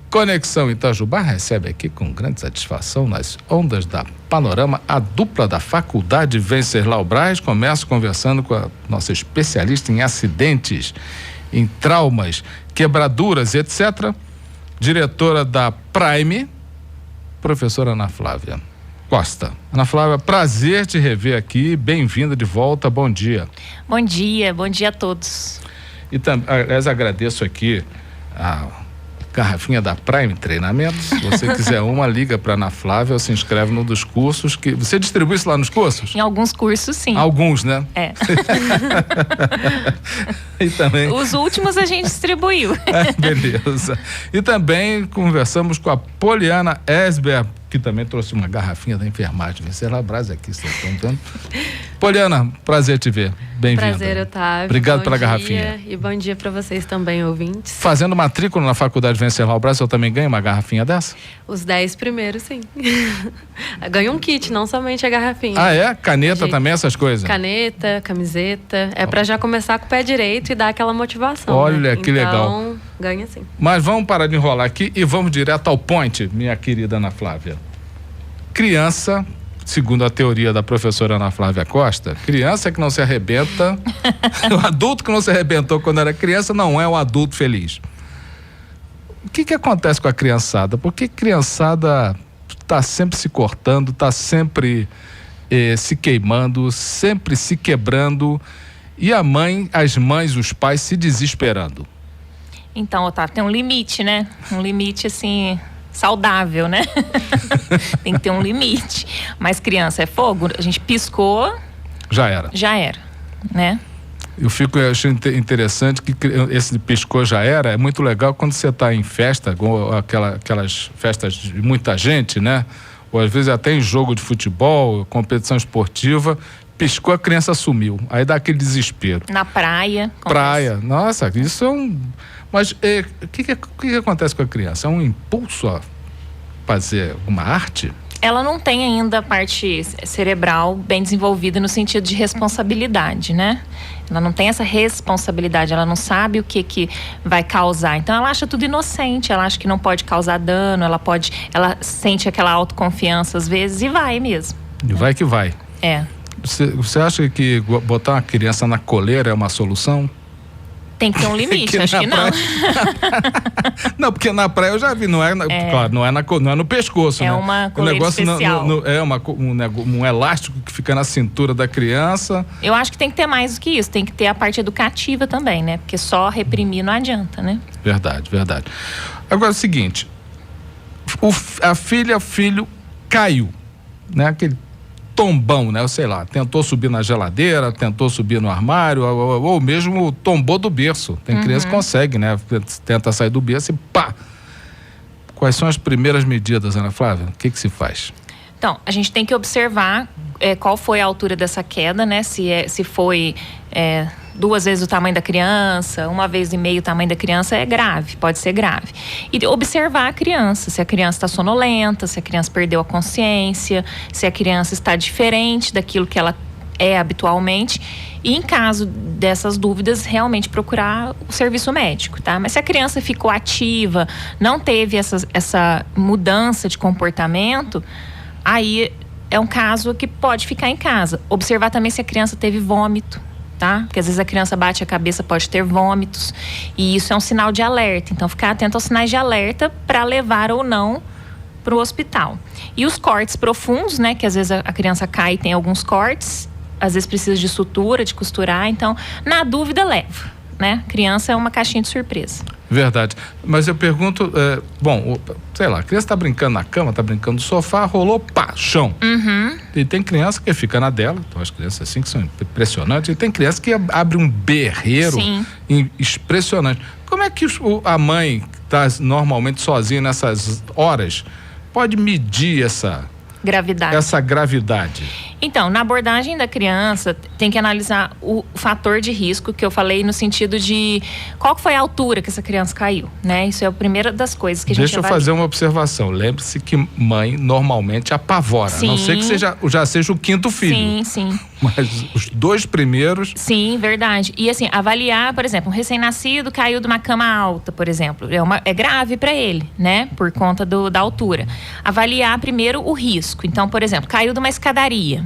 Conexão Itajubá recebe aqui com grande satisfação nas ondas da Panorama a dupla da Faculdade Venceslau Braz. Começo conversando com a nossa especialista em acidentes, em traumas, quebraduras, etc. Diretora da Prime, professora Ana Flávia Costa. Ana Flávia, prazer te rever aqui, bem-vinda de volta, bom dia. Bom dia a todos. E também, aliás, agradeço aqui a garrafinha da Prime Treinamentos. Se você quiser uma, liga para Ana Flávia ou se inscreve num dos cursos que... Você distribui isso lá nos cursos? Em alguns cursos, sim. Alguns, né? É. E também... Os últimos a gente distribuiu. Beleza. E também conversamos com a Poliana Esber, que também trouxe uma garrafinha da enfermagem. Venceslau Braz aqui, vocês estão vendo? Poliana, prazer te ver. Bem-vinda. Prazer, Otávio. Obrigado pela garrafinha. E bom dia para vocês também, ouvintes. Fazendo matrícula na Faculdade Venceslau Braz, eu também ganho uma garrafinha dessa? Os 10 primeiros, sim. Ganho um kit, não somente a garrafinha. Ah, é? Caneta também, essas coisas? Caneta, camiseta. É para já começar com o pé direito e dar aquela motivação. Olha, né? que legal. Então, ganha sim. Mas vamos parar de enrolar aqui e vamos direto ao point, minha querida Ana Flávia. Criança, segundo a teoria da professora Ana Flávia Costa, criança que não se arrebenta, o adulto que não se arrebentou quando era criança não é um adulto feliz. O que acontece com a criançada? Por que criançada está sempre se cortando, está sempre se queimando, sempre se quebrando e as mães, os pais se desesperando? Então, Otávio, tem um limite, né? Um limite, assim, saudável, né? Tem que ter um limite. Mas criança é fogo, a gente piscou... Já era, né? Eu achei interessante que esse piscou já era, é muito legal quando você está em festa, aquelas festas de muita gente, né? Ou às vezes até em jogo de futebol, competição esportiva, piscou, a criança sumiu. Aí dá aquele desespero. Na praia. Nossa, isso é um... Mas o que acontece com a criança? É um impulso a fazer uma arte? Ela não tem ainda a parte cerebral bem desenvolvida no sentido de responsabilidade, né? Ela não tem essa responsabilidade, ela não sabe o que vai causar. Então ela acha tudo inocente, ela acha que não pode causar dano, ela sente aquela autoconfiança às vezes e vai mesmo. E vai que vai. É. Você acha que botar uma criança na coleira é uma solução? Tem que ter um limite, acho que não. Não, porque na praia eu já vi, claro, não é no pescoço, né? É uma coleira especial. É um elástico que fica na cintura da criança. Eu acho que tem que ter mais do que isso, tem que ter a parte educativa também, né? Porque só reprimir não adianta, né? Verdade. Agora é o seguinte, o filho caiu, né? Aquele tombão, né? Sei lá, tentou subir na geladeira, tentou subir no armário, ou mesmo tombou do berço. Tem criança que consegue, né? Tenta sair do berço e pá! Quais são as primeiras medidas, Ana Flávia? O que se faz? Então, a gente tem que observar qual foi a altura dessa queda, né? Se foi 2 vezes o tamanho da criança, 1,5 vezes o tamanho da criança, é grave, pode ser grave. E observar a criança, se a criança está sonolenta, se a criança perdeu a consciência, se a criança está diferente daquilo que ela é habitualmente. E em caso dessas dúvidas, realmente procurar o serviço médico, tá? Mas se a criança ficou ativa, não teve essa mudança de comportamento, aí é um caso que pode ficar em casa. Observar também se a criança teve vômito, tá? Porque às vezes a criança bate a cabeça, pode ter vômitos, e isso é um sinal de alerta. Então, ficar atento aos sinais de alerta para levar ou não para o hospital. E os cortes profundos, né? Que às vezes a criança cai e tem alguns cortes, às vezes precisa de sutura, de costurar. Então, na dúvida, leva, né? Criança é uma caixinha de surpresa. Verdade. Mas eu pergunto, sei lá, a criança está brincando na cama, está brincando no sofá, rolou, pá, chão. E tem criança que fica na dela, então as crianças assim que são impressionantes, e tem criança que abre um berreiro impressionante. Como é que a mãe que está normalmente sozinha nessas horas pode medir essa gravidade? Então, na abordagem da criança, tem que analisar o fator de risco que eu falei no sentido de qual foi a altura que essa criança caiu, né? Isso é a primeira das coisas que a gente Deixa eu fazer uma observação. Lembre-se que mãe normalmente apavora. Sim. A não ser que já seja o 5º filho. Sim, sim. Mas os 2 primeiros... Sim, verdade. E assim, avaliar, por exemplo, um recém-nascido caiu de uma cama alta, por exemplo. É grave para ele, né? Por conta da altura. Avaliar primeiro o risco. Então, por exemplo, caiu de uma escadaria,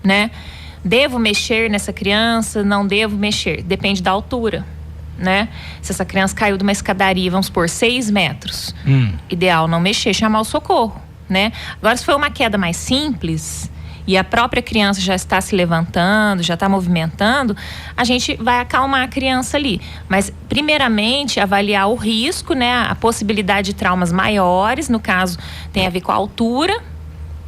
né? Devo mexer nessa criança? Não devo mexer. Depende da altura, né? Se essa criança caiu de uma escadaria, vamos supor, 6 metros. Ideal não mexer, chamar o socorro, né? Agora, se foi uma queda mais simples e a própria criança já está se levantando, já está movimentando, a gente vai acalmar a criança ali. Mas, primeiramente, avaliar o risco, né? A possibilidade de traumas maiores, no caso, tem a ver com a altura,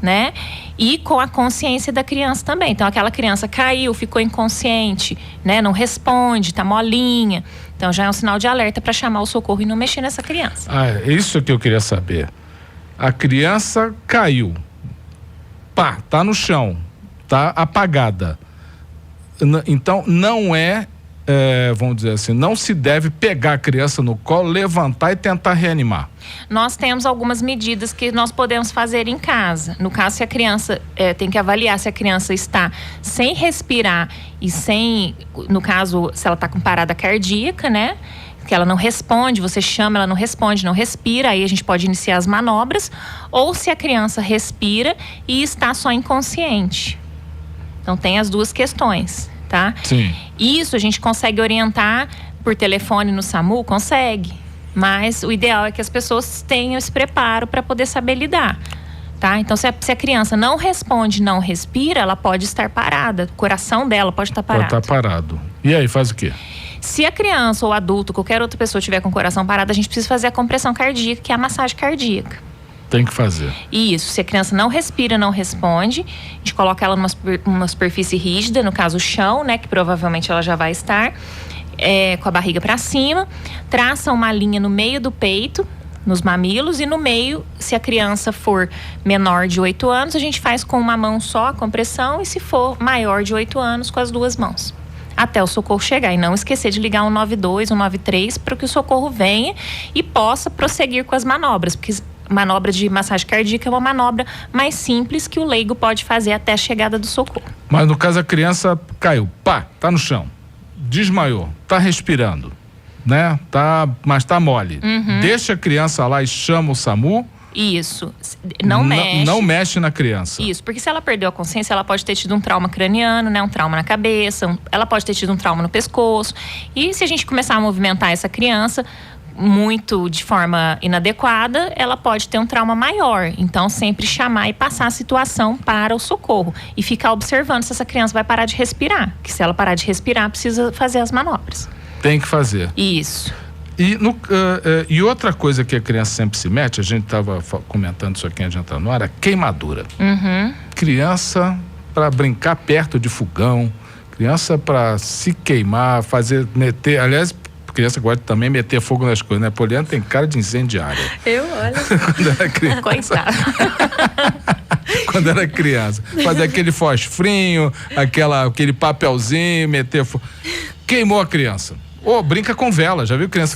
né? E com a consciência da criança também. Então, aquela criança caiu, ficou inconsciente, né? Não responde, tá molinha. Então, já é um sinal de alerta para chamar o socorro e não mexer nessa criança. É isso que eu queria saber. A criança caiu. Pá, tá no chão. Tá apagada. Então, não vamos dizer assim, não se deve pegar a criança no colo, levantar e tentar reanimar. Nós temos algumas medidas que nós podemos fazer em casa. No caso, se a criança, tem que avaliar se a criança está sem respirar e no caso, se ela está com parada cardíaca, né? Que ela não responde, você chama, ela não responde, não respira, aí a gente pode iniciar as manobras. Ou se a criança respira e está só inconsciente. Então, tem as duas questões, tá? Sim. Isso a gente consegue orientar por telefone no SAMU? Consegue. Mas o ideal é que as pessoas tenham esse preparo para poder saber lidar, tá? Então, se a criança não responde, não respira, ela pode estar parada. O coração dela pode estar parado. Pode estar parado. E aí, faz o quê? Se a criança ou adulto, qualquer outra pessoa tiver com o coração parado, a gente precisa fazer a compressão cardíaca, que é a massagem cardíaca. Tem que fazer. Isso. Se a criança não respira, não responde, a gente coloca ela numa superfície rígida, no caso o chão, né? Que provavelmente ela já vai estar, com a barriga para cima. Traça uma linha no meio do peito, nos mamilos, e no meio, se a criança for menor de 8 anos, a gente faz com uma mão só a compressão, e se for maior de 8 anos, com as 2 mãos. Até o socorro chegar. E não esquecer de ligar 192, 193, para que o socorro venha e possa prosseguir com as manobras. Porque manobra de massagem cardíaca é uma manobra mais simples que o leigo pode fazer até a chegada do socorro. Mas no caso a criança caiu, tá no chão, desmaiou, tá respirando, né? Mas tá mole. Deixa a criança lá e chama o SAMU. Isso. Não mexe. Não mexe na criança. Isso, porque se ela perdeu a consciência, ela pode ter tido um trauma craniano, né? Um trauma na cabeça, ela pode ter tido um trauma no pescoço. E se a gente começar a movimentar essa criança muito de forma inadequada, ela pode ter um trauma maior. Então, sempre chamar e passar a situação para o socorro. E ficar observando se essa criança vai parar de respirar. Que se ela parar de respirar, precisa fazer as manobras. Tem que fazer. Isso. E outra coisa que a criança sempre se mete, a gente estava comentando isso aqui em Adiantando no Ar, é queimadura. Criança para brincar perto de fogão, criança para se queimar, meter, aliás, criança gosta de também meter fogo nas coisas, né? Poliana tem cara de incendiária. Olha. Quando era criança. Coitado. Quando era criança. Fazer aquele fosfrinho, aquele papelzinho, meter fogo. Queimou a criança. Brinca com vela. Já viu criança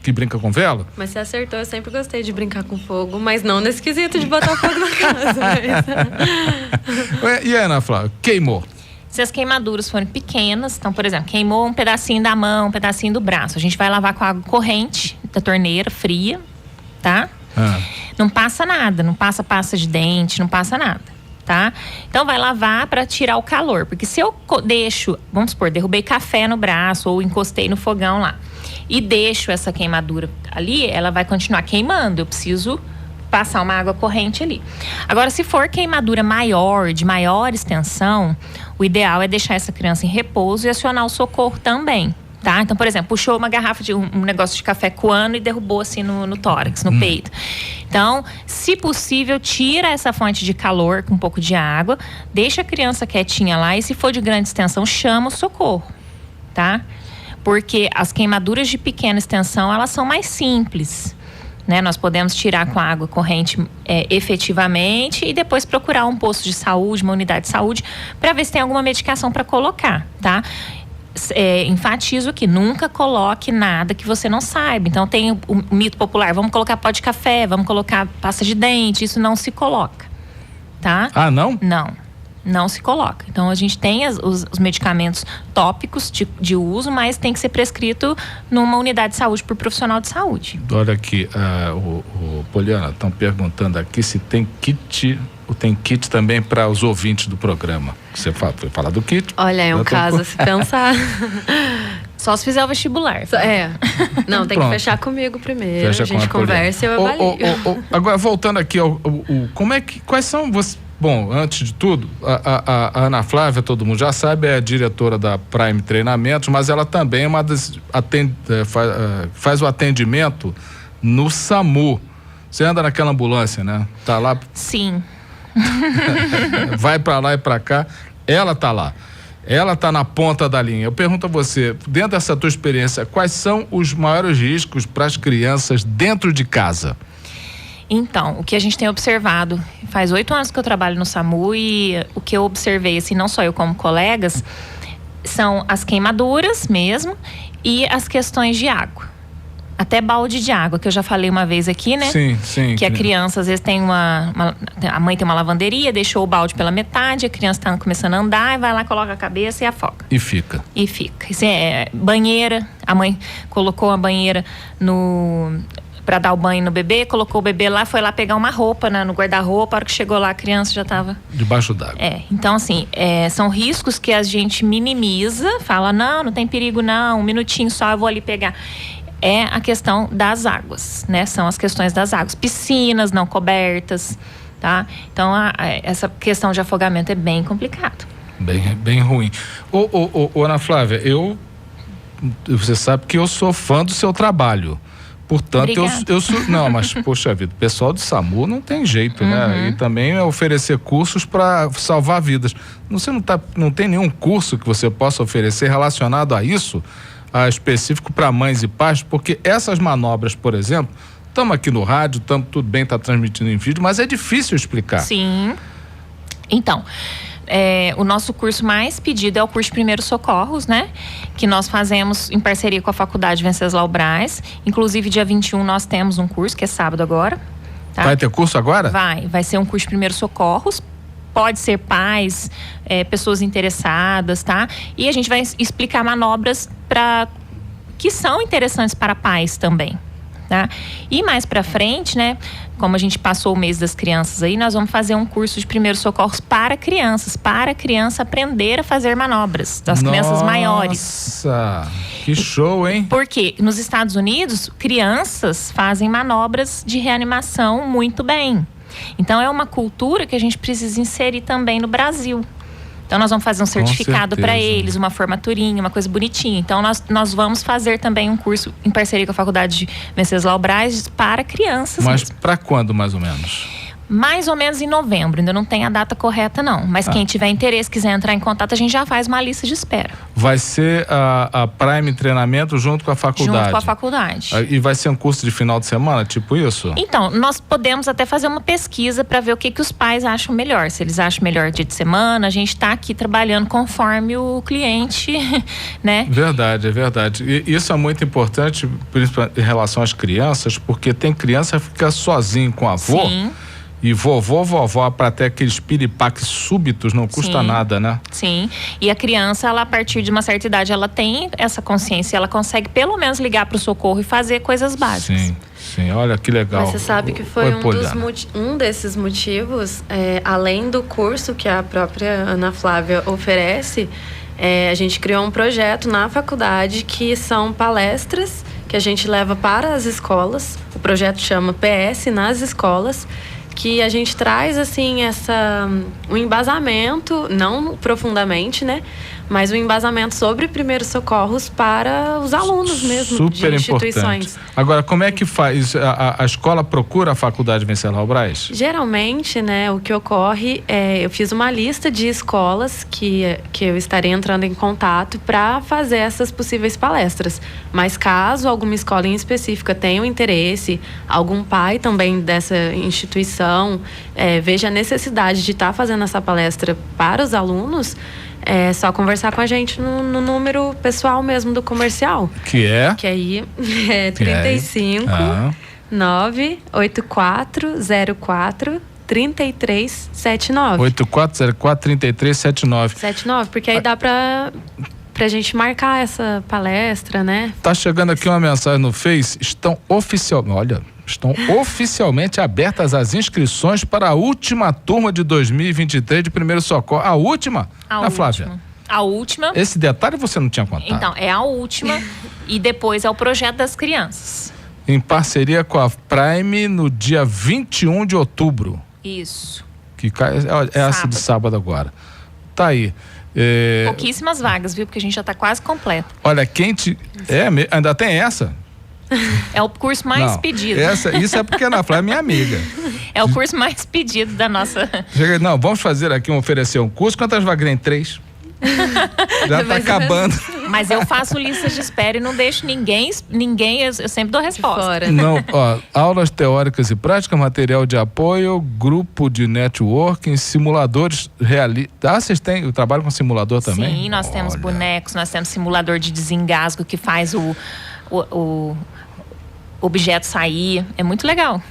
que brinca com vela? Mas você acertou, eu sempre gostei de brincar com fogo, mas não nesse quesito de botar fogo na casa. E aí, Ana Flávia, queimou? Se as queimaduras forem pequenas, então, por exemplo, queimou um pedacinho da mão, um pedacinho do braço, a gente vai lavar com água corrente da torneira, fria, tá? Não passa nada, não passa pasta de dente, não passa nada, tá? Então, vai lavar para tirar o calor, porque se eu deixo, vamos supor, derrubei café no braço ou encostei no fogão lá e deixo essa queimadura ali, ela vai continuar queimando, eu preciso passar uma água corrente ali. Agora, se for queimadura maior, de maior extensão, o ideal é deixar essa criança em repouso e acionar o socorro também, tá? Então, por exemplo, puxou uma garrafa de um negócio de café coando e derrubou assim no tórax, no peito. Então, se possível, tira essa fonte de calor com um pouco de água, deixa a criança quietinha lá e, se for de grande extensão, chama o socorro, tá? Porque as queimaduras de pequena extensão, elas são mais simples, né? Nós podemos tirar com a água corrente efetivamente e depois procurar um posto de saúde, uma unidade de saúde, para ver se tem alguma medicação para colocar, tá? Enfatizo que nunca coloque nada que você não saiba. Então tem o mito popular, vamos colocar pó de café, vamos colocar pasta de dente, isso não se coloca, tá? Ah, não? Não se coloca. Então a gente tem os medicamentos tópicos de uso, mas tem que ser prescrito numa unidade de saúde por profissional de saúde. Olha aqui, Poliana, estão perguntando aqui se tem kit. Tem kit também para os ouvintes do programa. Você foi falar do kit? Olha, é um caso a se pensar. Só se fizer o vestibular. Não, tem que fechar comigo primeiro. Fecha a gente conversa e eu avalio. Agora, voltando aqui quais são você... Bom, antes de tudo, a Ana Flávia, todo mundo já sabe, é a diretora da Prime Treinamentos, mas ela também é uma das faz o atendimento no SAMU. Você anda naquela ambulância, né? Tá lá? Sim. Vai para lá e para cá. Ela tá lá. Ela tá na ponta da linha. Eu pergunto a você, dentro dessa tua experiência, quais são os maiores riscos para as crianças dentro de casa? Então, o que a gente tem observado, faz 8 anos que eu trabalho no SAMU e o que eu observei, assim, não só eu como colegas, são as queimaduras mesmo e as questões de água. Até balde de água, que eu já falei uma vez aqui, né? Sim. Que a criança, às vezes, tem a mãe tem uma lavanderia, deixou o balde pela metade, a criança está começando a andar, e vai lá, coloca a cabeça e afoga. E fica. Isso banheira, a mãe colocou a banheira para dar o banho no bebê, colocou o bebê lá, foi lá pegar uma roupa no guarda-roupa, a hora que chegou lá a criança já estava... Debaixo d'água. Então assim, são riscos que a gente minimiza, fala, não tem perigo não, um minutinho só eu vou ali pegar. É a questão das águas, né? São as questões das águas. Piscinas não cobertas, tá? Então, essa questão de afogamento é bem complicado. Bem ruim. Ana Flávia, você sabe que eu sou fã do seu trabalho. Portanto, eu sou... Não, mas, poxa vida, o pessoal do SAMU não tem jeito, né? E também é oferecer cursos para salvar vidas. Você não tem nenhum curso que você possa oferecer relacionado a isso? Específico para mães e pais, porque essas manobras, por exemplo, estamos aqui no rádio, tudo bem, está transmitindo em vídeo, mas é difícil explicar. Sim. Então, o nosso curso mais pedido é o curso de Primeiros Socorros, né? Que nós fazemos em parceria com a Faculdade Venceslau Braz. Inclusive, dia 21 nós temos um curso, que é sábado agora. Tá? Vai ter curso agora? Vai ser um curso de Primeiros Socorros. Pode ser pais, pessoas interessadas, tá? E a gente vai explicar manobras que são interessantes para pais também, tá? E mais pra frente, né? Como a gente passou o mês das crianças aí, nós vamos fazer um curso de primeiros socorros para crianças, para a criança aprender a fazer manobras, das crianças maiores. Nossa, que show, hein? Porque nos Estados Unidos, crianças fazem manobras de reanimação muito bem. Então, é uma cultura que a gente precisa inserir também no Brasil. Então, nós vamos fazer um certificado para eles, uma formaturinha, uma coisa bonitinha. Então, nós vamos fazer também um curso em parceria com a Faculdade Venceslau Braz para crianças. Mas para quando, mais ou menos? Mais ou menos em novembro, ainda não tem a data correta não, mas quem tiver interesse, quiser entrar em contato, a gente já faz uma lista de espera. Vai ser a Prime Treinamento junto com a faculdade? Junto com a faculdade. E vai ser um curso de final de semana, tipo isso? Então, nós podemos até fazer uma pesquisa para ver o que os pais acham melhor, se eles acham melhor dia de semana, a gente está aqui trabalhando conforme o cliente, né? Verdade, é verdade. E isso é muito importante, principalmente em relação às crianças, porque tem criança que fica sozinho com a avó. Sim. E vovó, para ter aqueles piripaques súbitos, não custa nada, né? Sim. E a criança, ela, a partir de uma certa idade, ela tem essa consciência, ela consegue pelo menos ligar para o socorro e fazer coisas básicas. Sim, olha que legal. Mas você sabe que foi um desses motivos, além do curso que a própria Ana Flávia oferece, a gente criou um projeto na faculdade que são palestras que a gente leva para as escolas. O projeto chama PS nas escolas, que a gente traz assim um embasamento, não profundamente, né? mas o embasamento sobre primeiros socorros para os alunos mesmo, super de instituições. Importante. Agora, como é que faz? A escola procura a Faculdade Venceslau Braz? Geralmente, né, o que ocorre é, eu fiz uma lista de escolas que eu estarei entrando em contato para fazer essas possíveis palestras. Mas caso alguma escola em específica tenha um interesse, algum pai também dessa instituição veja a necessidade de estar fazendo essa palestra para os alunos, é só conversar com a gente no número pessoal mesmo do comercial. Que é? Que aí é 35 98404 3379. 8404-3379. 79, porque aí dá pra gente marcar essa palestra, né? Tá chegando aqui uma mensagem no Face, estão oficialmente abertas as inscrições para a última turma de 2023 de Primeiro Socorro. A última? Flávia? A última. Esse detalhe você não tinha contado. Então, é a última e depois é o projeto das crianças. Em parceria com a Prime no dia 21 de outubro. Isso. Que cai, é essa de sábado agora. Tá aí. Pouquíssimas vagas, viu? Porque a gente já tá quase completo. Olha, ainda tem essa? É o curso mais pedido. Isso é porque a Ana Flávia é minha amiga. É o curso mais pedido da nossa... Não, vamos fazer aqui, oferecer um curso. Quantas vagas tem? 3? Já tá acabando. Mas eu faço listas de espera e não deixo ninguém, eu sempre dou resposta. Fora. Não, aulas teóricas e práticas, material de apoio, grupo de networking, simuladores realistas. Vocês têm o trabalho com simulador também? Sim, nós temos bonecos, nós temos simulador de desengasgo que faz o objeto sair. É muito legal.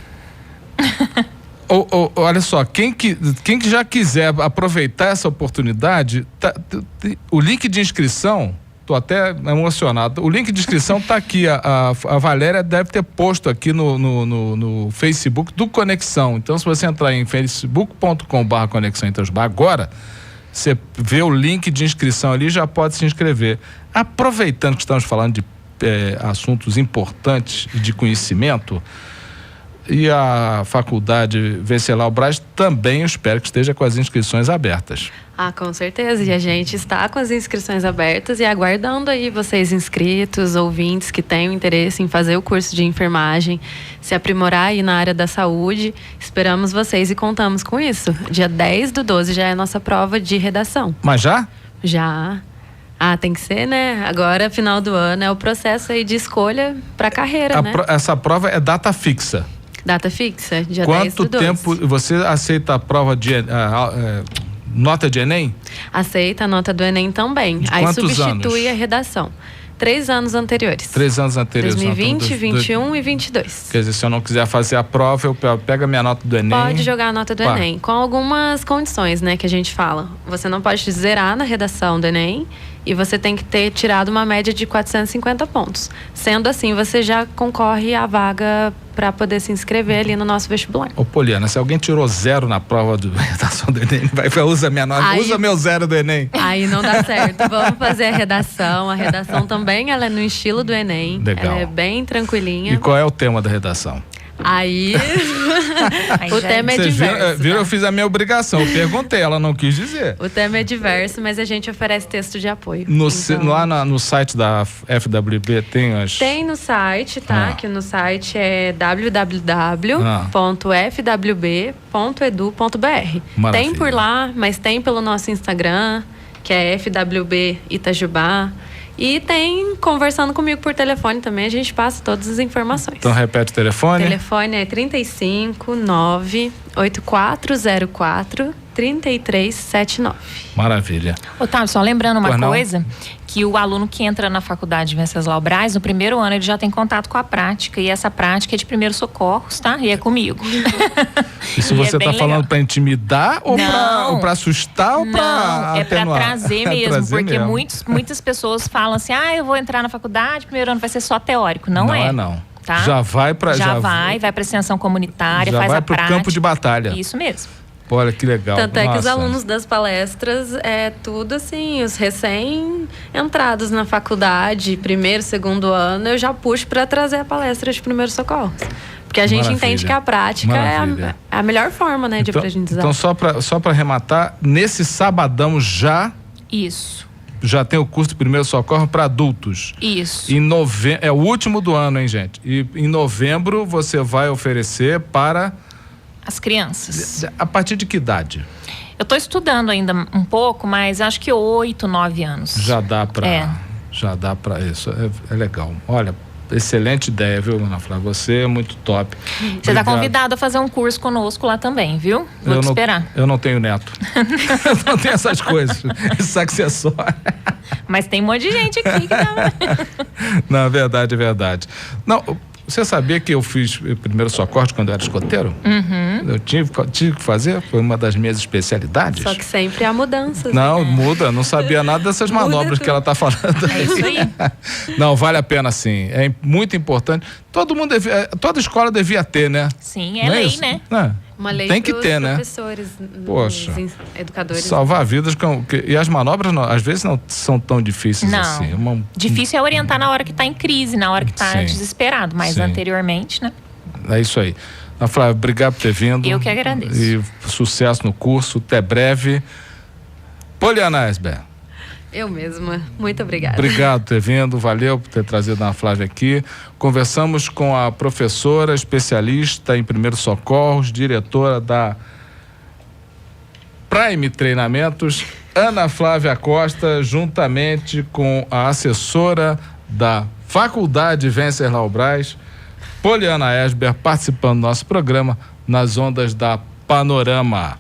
Olha só, quem que já quiser aproveitar essa oportunidade, o link de inscrição, tô até emocionado, o link de inscrição tá aqui, a Valéria deve ter posto aqui no Facebook do Conexão. Então, se você entrar em facebook.com/Conexão Itaijubá agora, você vê o link de inscrição ali, já pode se inscrever. Aproveitando que estamos falando de assuntos importantes e de conhecimento, e a Faculdade Venceslau Braz também, eu espero que esteja com as inscrições abertas. Com certeza. E a gente está com as inscrições abertas e aguardando aí vocês inscritos, ouvintes que tenham interesse em fazer o curso de enfermagem, se aprimorar aí na área da saúde. Esperamos vocês e contamos com isso. Dia 10/12 já é a nossa prova de redação. Mas já? Já. Tem que ser, né? Agora, final do ano, é o processo aí de escolha para a carreira, né? Essa prova é data fixa. Data fixa, dia 10/12. Quanto tempo você aceita a prova de nota de Enem? Aceita a nota do Enem também. Aí substitui a redação. 3 anos anteriores. 3 anos anteriores. 2020, 2021 e 2022. Quer dizer, se eu não quiser fazer a prova, eu pego a minha nota do Enem. Pode jogar a nota do Enem, com algumas condições, né, que a gente fala. Você não pode zerar na redação do Enem e você tem que ter tirado uma média de 450 pontos. Sendo assim, você já concorre à vaga para poder se inscrever ali no nosso vestibular. Poliana, se alguém tirou 0 na prova de redação do Enem, usa minha nota, usa meu 0 do Enem. Aí não dá certo. Vamos fazer a redação. A redação também, ela é no estilo do Enem. Legal. Ela é bem tranquilinha. E qual é o tema da redação? Aí o tema é diverso. Viram? Eu fiz a minha obrigação. Eu perguntei, ela não quis dizer. O tema é diverso, mas a gente oferece texto de apoio. Lá no site da FWB tem as... Tem no site, tá? Que no site é www.fwb.edu.br. Tem por lá, mas tem pelo nosso Instagram, que é FWB Itajubá. E tem conversando comigo por telefone também, a gente passa todas as informações. Então repete o telefone. O telefone é 35 98404 3379. Maravilha. Otávio, só lembrando uma coisa, que o aluno que entra na Faculdade Venceslau Braz, no primeiro ano ele já tem contato com a prática, e essa prática é de primeiros socorros, tá? E é comigo. E se você tá falando para intimidar ou para assustar ou para é para trazer mesmo, porque muitas pessoas falam assim, eu vou entrar na faculdade, primeiro ano vai ser só teórico. Não é. Tá? Já vai para vai para extensão comunitária, já faz vai a prática. Campo de batalha. Isso mesmo. Olha que legal. Tanto é que os alunos das palestras tudo assim, os recém-entrados na faculdade, primeiro, segundo ano, eu já puxo para trazer a palestra de primeiros socorros. Porque a gente entende que a prática é a melhor forma, né, de aprendizagem. Então, só para arrematar, nesse sabadão já... Isso. já tem o curso de primeiro socorro para adultos. Isso. É o último do ano, hein, gente? E em novembro você vai oferecer para... As crianças. A partir de que idade? Eu estou estudando ainda um pouco, mas acho que 8, 9 anos. Já dá para... Já dá para isso. É legal. Olha, excelente ideia, viu, Ana Flávia? Você é muito top. Você está convidado a fazer um curso conosco lá também, viu? Vou te esperar. Eu não tenho neto. Eu não tenho essas coisas. Esse acessório. Mas tem um monte de gente aqui que tá... Não, é verdade, é verdade. Não, você sabia que eu fiz primeiro socorro quando eu era escoteiro? Uhum. Eu tive que fazer, foi uma das minhas especialidades. Só que sempre há mudanças. Não, muda, não sabia nada dessas manobras que ela está falando aí. É isso aí. Não, vale a pena sim, é muito importante. Toda escola devia ter, né? Sim, é lei, isso? né? Uma lei tem que ter, né? Professores, poxa, educadores. Salvar vidas, e as manobras às vezes não são tão difíceis assim. Difícil é orientar na hora que está em crise, na hora que está desesperado, mas anteriormente, né? É isso aí. Ana Flávia, obrigado por ter vindo. Eu que agradeço. E sucesso no curso, até breve. Poliana Esber. Eu mesma. Muito obrigada. Obrigado por ter vindo, valeu por ter trazido a Ana Flávia aqui. Conversamos com a professora especialista em primeiros socorros, diretora da Prime Treinamentos, Ana Flávia Costa, juntamente com a assessora da Faculdade Venceslau Braz, Poliana Esber, participando do nosso programa nas ondas da Panorama.